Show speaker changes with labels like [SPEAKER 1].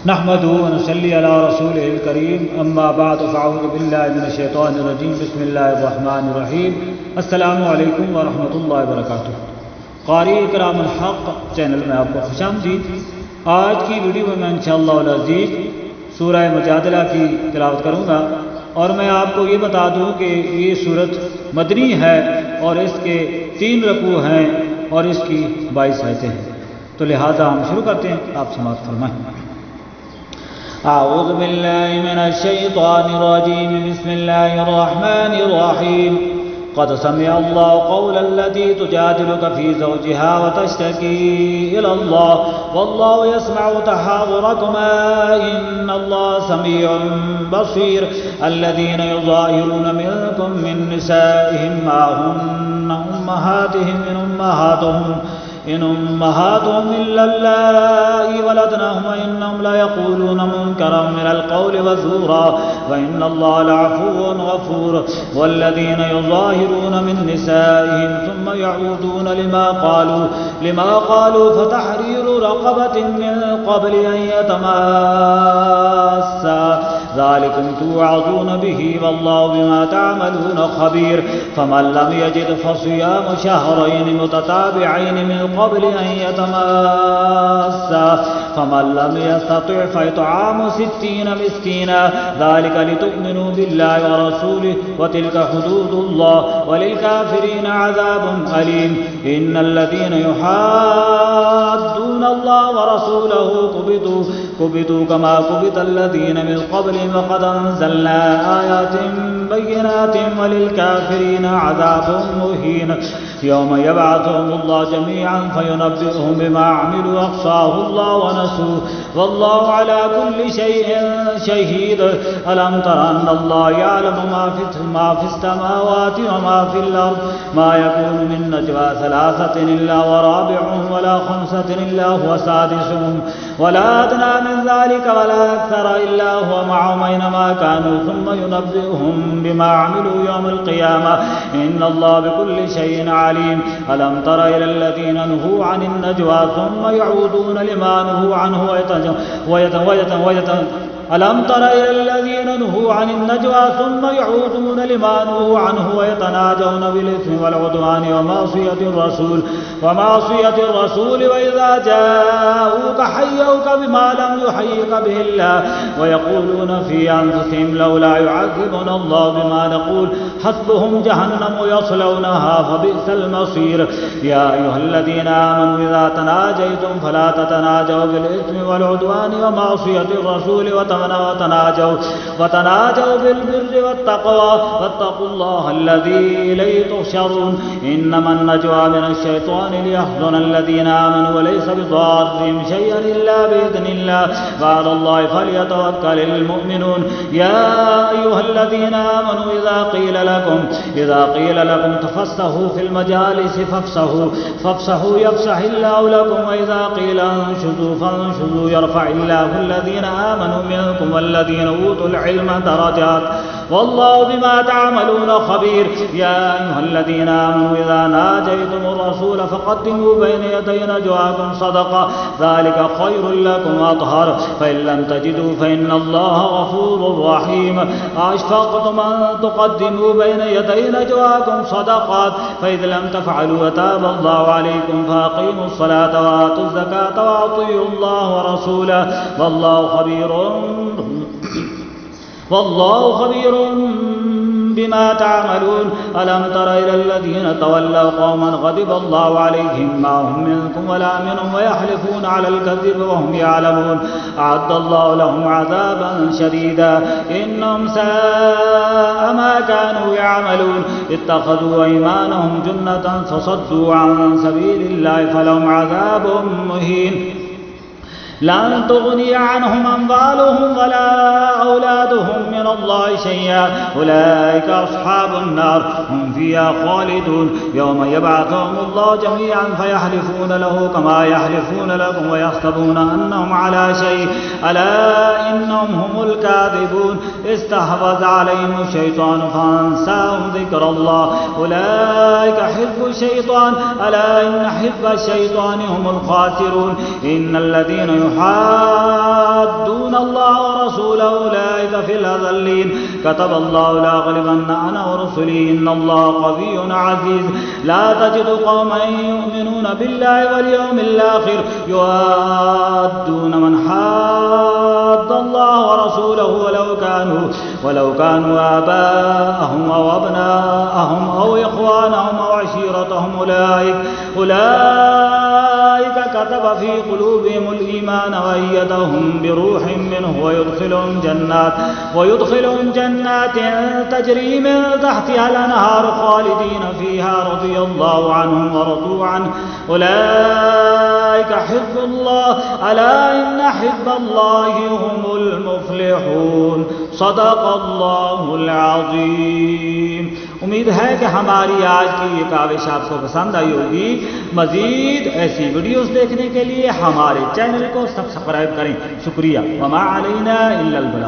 [SPEAKER 1] नहमदु व नसल्ली अला रसूलिल करीम अम्मा बाद फ़अऊज़ु बिल्लाहि मिनश शैतानिर रजीम बिस्मिल्लाहिर रहमानिर रहीम अस्सलामु अलैकुम व रहमतुल्लाहि व बरकातुहू। क़ारी इकरामुल हक़ चैनल में आपको खुशामदीद। आज की वीडियो में मैं इंशाअल्लाह अज़ीज़ सूरह मुजादिला की तिलावत करूँगा और मैं आपको ये बता दूँ कि ये सूरत मदनी है और इसके 3 रकू हैं और इसकी 22 आयतें हैं। तो लिहाजा हम शुरू करते हैं, आप समाअत फरमाएं।
[SPEAKER 2] अऊज़ु बिल्लाहि मिनश शैतानिर रजीम बिस्मिल्लाहिर रहमानिर रहीम क़द समिअल्लाहु क़ौलन लती तुजादिलुका फ़ी ज़ौजिहा व तश्तकी इलल्लाह वल्लाहु यसमअु तहावुरकुमा इन्नल्लाहा समीउन बसीर अल्लज़ीना युज़ाहिरूना मिनकुम मिन निसाइहिम मा हुन्ना इन उम्महातुहुम इल्ला अल्लाही वलदनहुम व इन्नहुम लयक़ूलून मुनकरन मिनल क़ौलि व ज़ूरा व इन्नल्लाहा लअफ़ुव्वुन गफ़ूर वल्लज़ीना युज़ाहिरूना मिन निसाइहिम थुम्मा यऊदून लिमा क़ालू फ़तहरीरु रक़बतिन मिन क़ब्लि अन यतमास्सा ज़ालिकुम तुअज़ून बिही वल्लाहु बिमा तअमलून ख़बीर फ़मन लम यजिद फ़सियामु शहरैन मुतताबिዐैन मिन क़ब्लि अन यतमास्सा फ़मन लम यस्ततिअ फ़इत्आमु 60 मिस्कीना ज़ालिका लितु'मिनू बिल्लाहि व रसूलिहि व तिल्का हुदूदुल्लाह व लिलकाफ़िरीन अज़ाबुन अलीम इन्नल्लज़ीना युहाद्दूना अल्लाह व रसूलहु कुबितू कमा कुबितल्लज़ीना मिन क़ब्लिहिम व क़द अंज़लना आयातिन बय्यिनातिन व लिलकाफ़िरीन अज़ाबुन मुहीन यौम यबअथुहुमुल्लाहु जमीअन फयुनब्बिउहुम बिमा अमिलू अहसाहुल्लाहु व नसूह वल्लाहु अला कुल्लि शैइन शहीद अलम तरा अन्नल्लाहा यअलमु मा फिस समावाति व मा फिल अर्द मा यकूनु मिन नजवा सलासतिन इल्ला व राबिउहुम वला खमसतिन इल्ला हुवा सादिसुहुम वला अदना मिन ज़ालिका वला अक्सर इल्ला हुवा मअहुम ऐनमा कानू सुम्मा युनब्बिउहुम बिमा अमिलू यौमल क़ियामह इन्नल्लाहा बिकुल्लि शैइन अलीम अलम तरा इलल्लज़ीना नुहू अनिन नजवा सुम्मा यऊदून लिमा नुहू अन्हु ألم تر إلى الذين نهوا عن النجوى ثم يعودون لما نهوا عنه ويتناجون بالإثم والعدوان ومعصية الرسول وإذا جاءوك حيوك بما لم يحيك به الله ويقولون في أنفسهم لولا يعذبنا الله بما نقول حسبهم جهنم يصلونها فبئس المصير يا أيها الذين آمنوا إذا تناجيتم فلا تتناجوا بالإثم والعدوان ومعصية الرسول وتناجوا بالبر والتقوى واتقوا الله الذي إليه تحشرون إنما النجوى من الشيطان ليحزن الذين آمنوا وليس بضارهم شيئا إلا بإذن الله وعلى الله فليتوكل المؤمنون يا أيها الذين آمنوا إذا قيل لكم تفسحوا في المجالس فافسحوا يفسح الله لكم وإذا قيل انشزوا فانشزوا يرفع الله الذين آمنوا منكم والذين أوتوا العلم درجات والله بما تعملون خبير يا أيها الذين آمنوا إذا ناجيتم الرسول فقدموا بين يدي نجواكم صدقة ذلك خير لكم أطهر فإن لم تجدوا فإن الله غفور رحيم أشفقتم أن تقدموا بين يدي نجواكم صدقات فإذ لم تفعلوا وتاب الله عليكم فأقيموا الصلاة وآتوا الزكاة وأطيعوا الله ورسوله والله خبير بما تعملون ألم تر إلى الذين تولوا قوما غضب الله عليهم ما هم منكم ولا منهم ويحلفون على الكذب وهم يعلمون أعد الله لهم عذابا شديدا إنهم ساء ما كانوا يعملون اتخذوا أيمانهم جنة فصدوا عن سبيل الله فلهم عذاب مهين لن تغني عنهم أموالهم ولا أولادهم من الله شيئا أولئك أصحاب النار هم فيها خالدون يوم يبعثهم الله جميعا فيحلفون له كما يحلفون لكم ويحسبون أنهم على شيء ألا إنهم هم الكاذبون استحوذ عليهم الشيطان فأنساهم ذكر الله أولئك حزب الشيطان ألا إن حزب الشيطان هم الخاسرون إن الذين يحادون الله ورسوله أولئك في الأذلين كتب الله لأغلبن أنا ورسلي إن الله قوي عزيز لا تجد قوما يؤمنون بالله واليوم الآخر يوادون من حاد الله ورسوله ولو كانوا آباءهم أو أبناءهم أو إخوانهم أو عشيرتهم أولئك كتب في قلوبهم الإيمان وأيدهم بروح منه ويدخلهم جنات تجري من تحتها الأنهار خالدين فيها رضي الله عنهم ورضوا عنه أولئك حزب الله ألا إن حزب الله هم المفلحون صدق الله العظيم। उम्मीद है कि हमारी आज की ये काविश आपको पसंद आई होगी। मज़ीद ऐसी वीडियोस देखने के लिए हमारे चैनल को सब्सक्राइब करें। शुक्रिया। वमा अलैना इल्लल बलाग।